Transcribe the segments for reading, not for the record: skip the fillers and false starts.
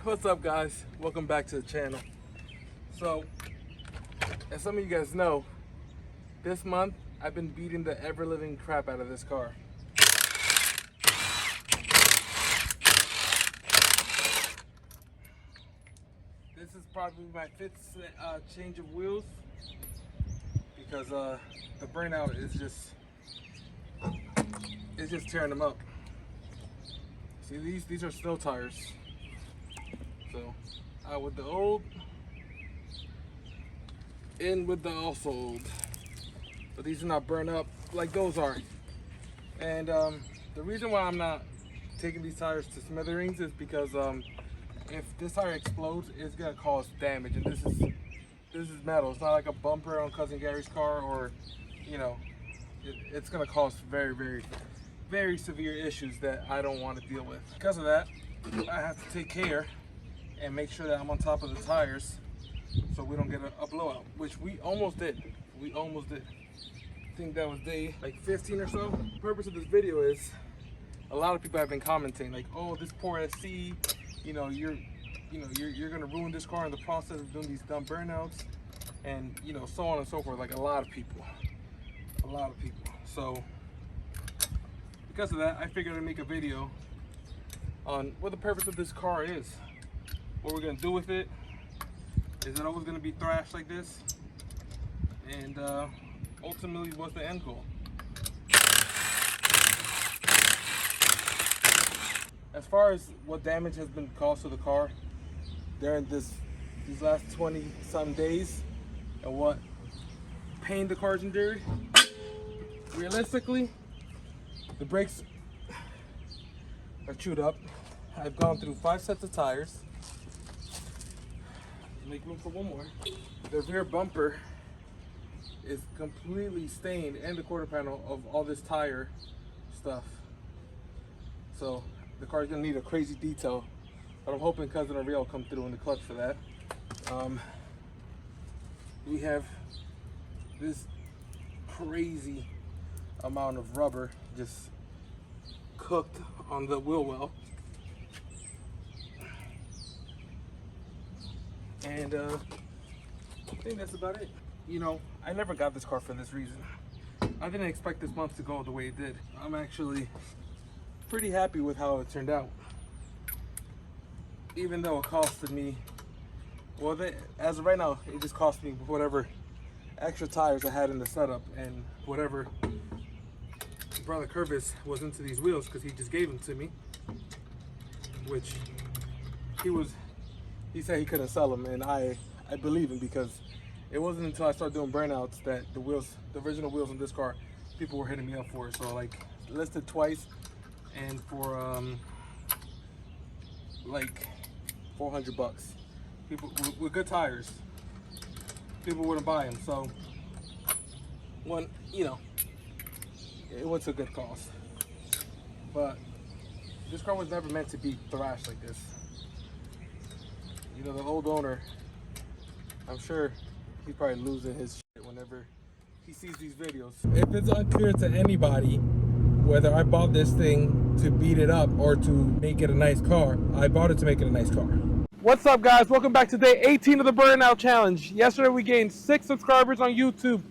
What's up, guys? Welcome back to the channel. So, as some of you guys know, this month I've been beating the ever-living crap out of this car. This is probably my fifth change of wheels because the burnout is just tearing them up. See, these are snow tires. So, out with the old, in with the also old. But these are not burned up like those are. And the reason why I'm not taking these tires to smithereens is because if this tire explodes, it's gonna cause damage. And this is metal. It's not like a bumper on Cousin Gary's car, or you know, it's gonna cause very, very, very severe issues that I don't want to deal with. Because of that, I have to take care and make sure that I'm on top of the tires so we don't get a blowout, which we almost did. We almost did. I think that was day like 15 or so. The purpose of this video is, a lot of people have been commenting like, oh, this poor SC, you're gonna ruin this car in the process of doing these dumb burnouts, and so on and so forth. Like a lot of people. So because of that, I figured I'd make a video on what the purpose of this car is. What we're gonna do with it. Is it always gonna be thrashed like this? And ultimately, what's the end goal? As far as what damage has been caused to the car during these last 20-some days, and what pain the car's endured, realistically, the brakes are chewed up. I've gone through 5 sets of tires. Make room for one more. The rear bumper is completely stained, and the quarter panel, of all this tire stuff. So the car's gonna need a crazy detail, but I'm hoping Cousin Ariel will come through in the clutch for that. We have this crazy amount of rubber just cooked on the wheel well. And I think that's about it. I never got this car for this reason. I didn't expect this month to go the way it did. I'm actually pretty happy with how it turned out. Even though it costed me, well, as of right now, it just cost me whatever extra tires I had in the setup, and whatever Brother Curvis was into these wheels, because he just gave them to me, which he said he couldn't sell them, and I believe him, because it wasn't until I started doing burnouts that the original wheels on this car, people were hitting me up for it. So like listed twice, and for like $400. People with good tires, people wouldn't buy them. So it went to a good cause. But this car was never meant to be thrashed like this. The old owner, I'm sure he's probably losing his shit whenever he sees these videos. If it's unclear to anybody whether I bought this thing to beat it up or to make it a nice car, I bought it to make it a nice car. What's up, guys? Welcome back to day 18 of the Burnout Challenge. Yesterday we gained 6 subscribers on YouTube,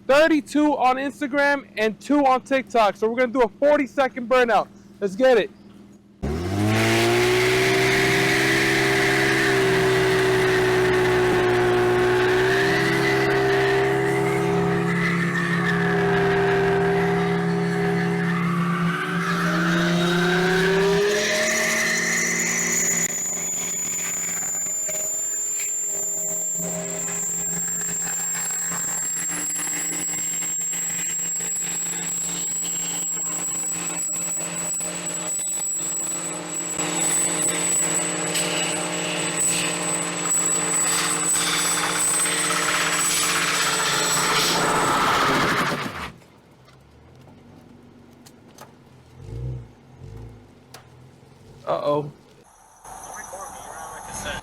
32 on Instagram, and 2 on TikTok. So we're gonna do a 40-second burnout. Let's get it. Uh-oh.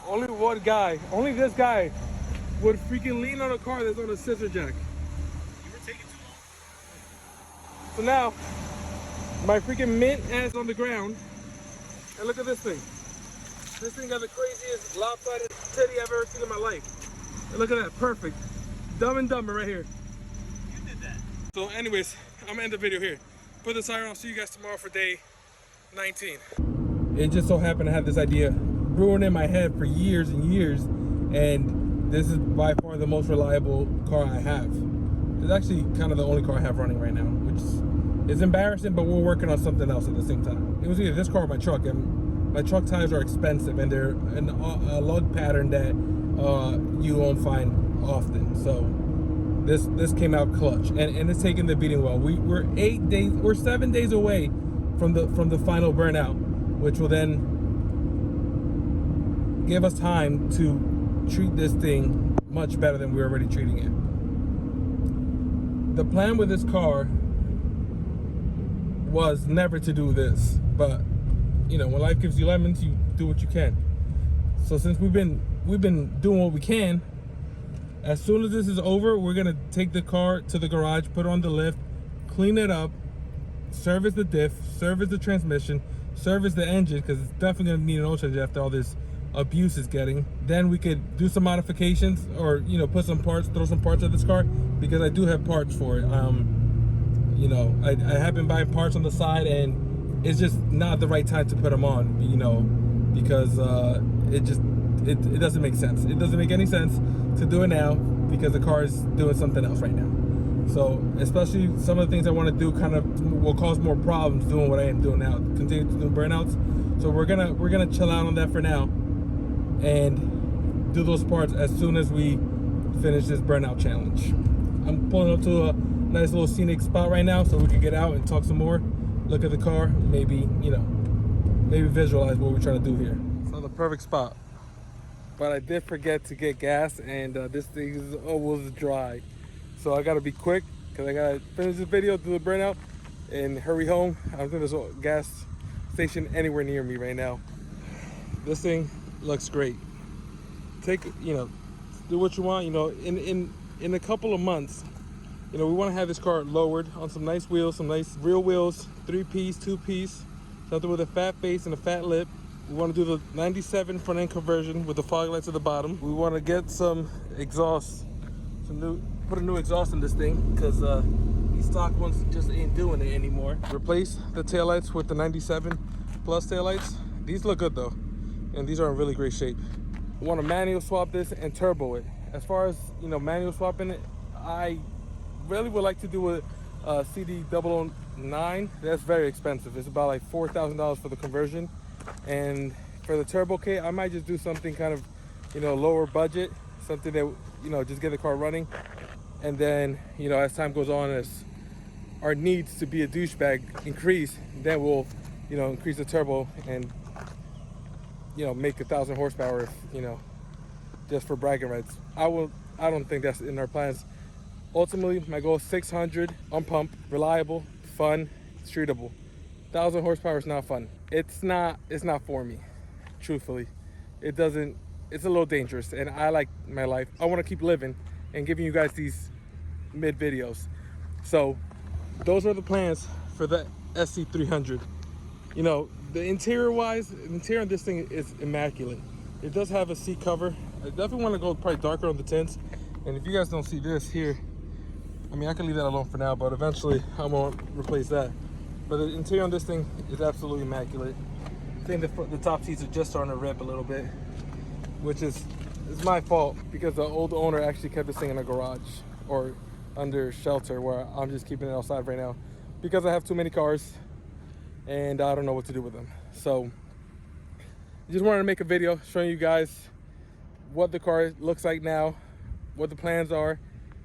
Only one guy, only this guy would freaking lean on a car that's on a scissor jack. You were taking too long. So now, my freaking mint ass on the ground, and look at this thing. This thing got the craziest lopsided titty I've ever seen in my life. And look at that, perfect. Dumb and Dumber right here. You did that. So anyways, I'm gonna end the video here. Put this iron on, I'll see you guys tomorrow for day 19. It just so happened to have this idea brewing in my head for years and years, and this is by far the most reliable car I have. It's actually kind of the only car I have running right now, which is embarrassing, but we're working on something else at the same time. It was either this car or my truck, and my truck tires are expensive, and they're a lug pattern that you won't find often. So this came out clutch, and it's taking the beating well. We're 7 days away from the final burnout, which will then give us time to treat this thing much better than we're already treating it. The plan with this car was never to do this, but you know, when life gives you lemons, you do what you can. So since we've been doing what we can, as soon as this is over, we're gonna take the car to the garage, put it on the lift, clean it up, service the diff, service the transmission, service the engine, because it's definitely gonna need an oil change after all this abuse is getting. Then we could do some modifications, or you know, put some parts, throw some parts at this car, because I do have parts for it. You know, I have been buying parts on the side, and it's just not the right time to put them on, you know, because it doesn't make sense. It doesn't make any sense to do it now because the car is doing something else right now. So especially some of the things I want to do kind of will cause more problems doing what I am doing now, continue to do burnouts. So we're gonna chill out on that for now and do those parts as soon as we finish this burnout challenge. I'm pulling up to a nice little scenic spot right now so we can get out and talk some more, look at the car, maybe, you know, maybe visualize what we're trying to do here. It's not the perfect spot, but I did forget to get gas, and this thing is almost dry. So I gotta be quick because I gotta finish this video, do the burnout, and hurry home. I don't think there's a gas station anywhere near me right now. This thing looks great. You know, do what you want. You know, in a couple of months, you know, we want to have this car lowered on some nice wheels, some nice real wheels, 3-piece, 2-piece, something with a fat face and a fat lip. We want to do the 97 front end conversion with the fog lights at the bottom. We want to get some exhaust, put a new exhaust in this thing, because these stock ones just ain't doing it anymore. Replace the taillights with the 97 plus taillights. These look good though, and these are in really great shape. We want to manual swap this and turbo it. As far as, you know, manual swapping it, I really would like to do a CD 009. That's very expensive. It's about like $4,000 for the conversion. And for the turbo kit, I might just do something kind of, you know, lower budget, something that, you know, just get the car running. And then, you know, as time goes on, as our needs to be a douchebag increase, then we'll, you know, increase the turbo and, you know, make 1,000 horsepower, you know, just for bragging rights. I don't think that's in our plans. Ultimately, my goal is 600 on pump, reliable, fun, streetable. 1,000 horsepower is not fun. It's not for me, truthfully. It's a little dangerous, and I like my life. I want to keep living and giving you guys these mid videos. So those are the plans for the SC300. You know, the interior on this thing is immaculate. It does have a seat cover. I definitely want to go probably darker on the tints. And if you guys don't see this here, I mean, I can leave that alone for now, but eventually I'm gonna replace that. But the interior on this thing is absolutely immaculate. I think the top seats are just starting to rip a little bit, which is my fault, because the old owner actually kept this thing in a garage or under shelter, where I'm just keeping it outside right now because I have too many cars and I don't know what to do with them. So I just wanted to make a video showing you guys what the car looks like now, what the plans are,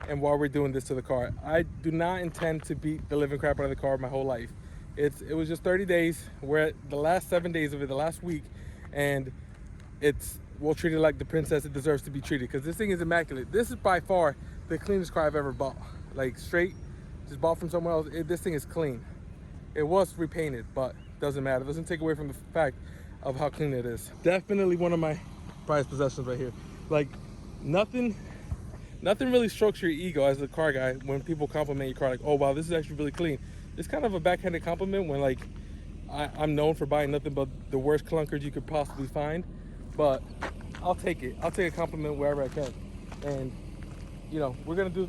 and why we're doing this to the car. I do not intend to beat the living crap out of the car my whole life. It was just 30 days. We're at the last 7 days of it, the last week, and we'll treat it like the princess it deserves to be treated, because this thing is immaculate. This is by far the cleanest car I've ever bought. Like, straight, just bought from somewhere else. This thing is clean. It was repainted, but doesn't matter. It doesn't take away from the fact of how clean it is. Definitely one of my prized possessions right here. Like, nothing really strokes your ego as a car guy when people compliment your car, like, oh wow, this is actually really clean. It's kind of a backhanded compliment when, like, I'm known for buying nothing but the worst clunkers you could possibly find. but I'll take it. I'll take a compliment wherever I can. And you know, we're gonna do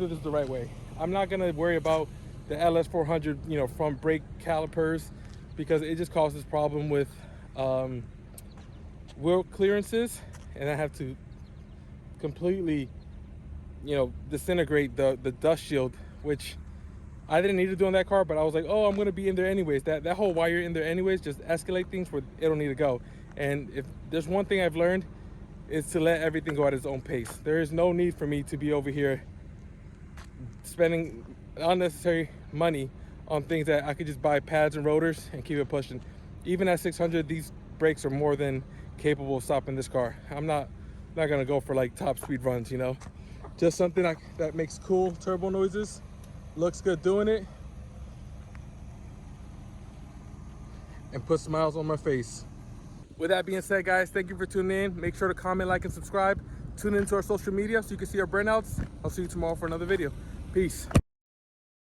this the right way. I'm not gonna worry about the LS400, you know, front brake calipers, because it just causes problem with wheel clearances, and I have to completely, you know, disintegrate the dust shield, which I didn't need to do on that car, but I was like, oh, I'm gonna be in there anyways. That whole wire in there anyways just escalate things where it don't need to go. And if there's one thing I've learned, is to let everything go at its own pace. There is no need for me to be over here spending unnecessary money on things that I could just buy pads and rotors and keep it pushing. Even at 600, these brakes are more than capable of stopping this car. I'm not gonna go for like top speed runs, you know. Just something that makes cool turbo noises, looks good doing it, and puts smiles on my face. With that being said, guys, thank you for tuning in. Make sure to comment, like, and subscribe. Tune into our social media so you can see our burnouts. I'll see you tomorrow for another video. Peace.